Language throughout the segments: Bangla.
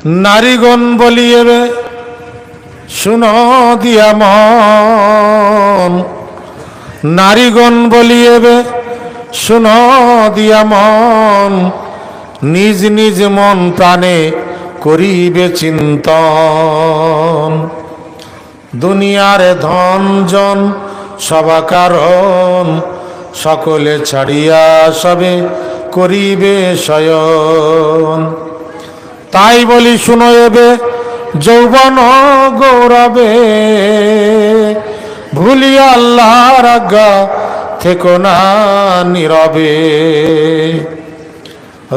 নারীগণ বলিয়েবে শুনো দিয়া মন, নারীগণ বলিয়েবে শুনো দিয়া মন, নিজ নিজ মন প্রাণে করিবে চিন্তন। দুনিয়ার ধন জন সবাকারণ, সকলে ছাড়িয়া সবে করিবে শয়ন। তাই বলি শুনো এবে যৌবন গৌরবে, ভুলিয়া আল্লাহর আজ্ঞা থেকো না নীরবে।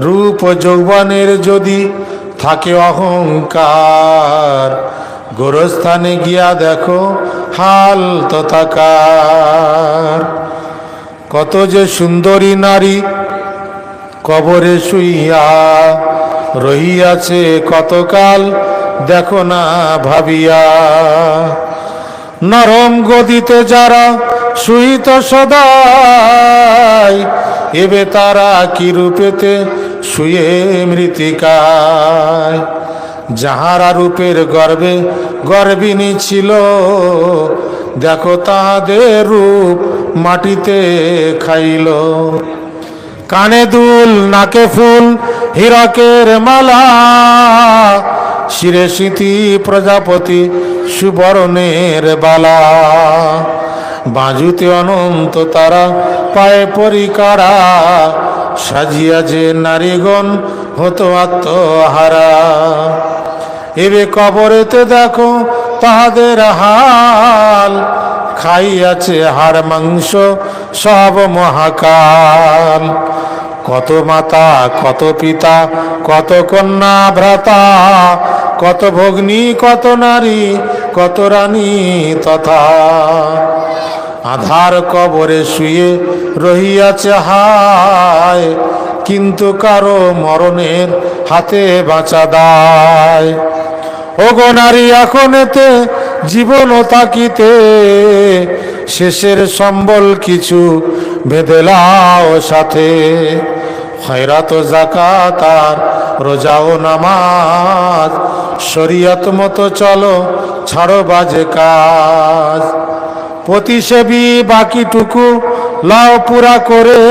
রূপ যৌবনের যদি থাকে অহংকার, গোরস্থানে গিয়া দেখো হাল তথাকার। কত যে সুন্দরী নারী কবরে শুইয়া রহিয়াছে কতকাল, দেখো না ভাবিয়া। নরম গদিতে যারা শুইত সদাই, এবে তারা কি রূপেতে শুয়ে মৃত্তিকায়। যাহারা রূপের গর্বে গর্বিণী ছিল, দেখো তাহাদের রূপ মাটিতে খাইল। কানে দুল নাকে ফুল হীরকের মালা, শিরে স্মৃতি প্রজাপতি সুবর্ণের বালা। বাজুতে অনন্ত তারা পায়ে পরিকারা, সাজিয়া যে নারীগণ হতো আত্মহারা। এবে কবরেতে দেখো তাহাদের হাল, খাইয়াছে হাড় মাংস সব মহাকাল। কত মাতা কত পিতা কত কন্যা ভ্রাতা, কত ভগ্নী কত নারী কত রানী তথা। আধার কবরে শুয়ে রহিয়াছে হায়, কিন্তু কারো মরণের হাতে বাঁচা দায়। ওগো নারী এখন এতে জীবন তাকিতে, শেষের সম্বল কিছু বেঁধে লাও সাথে। খয়রাত যাকাত আর রোজা ও নামাজ, শরীয়ত মতো চলো ছাড়ো বাজে কাজ। প্রতিসেবী বাকিটুকু লাও পুরা করে,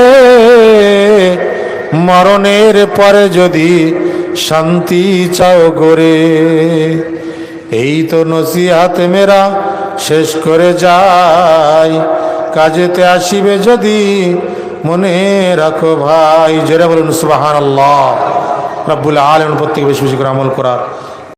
মরণের পরে যদি শান্তি চাও গরে। এই তো নসিহাত মেরা শেষ করে যাই, কাজেতে আসিবে যদি মনে রাখো ভাই। জোরে বলুন সুবহানাল্লাহ। রব্বুল আলামিন প্রত্যেক বেশি বেশি করে আমল করার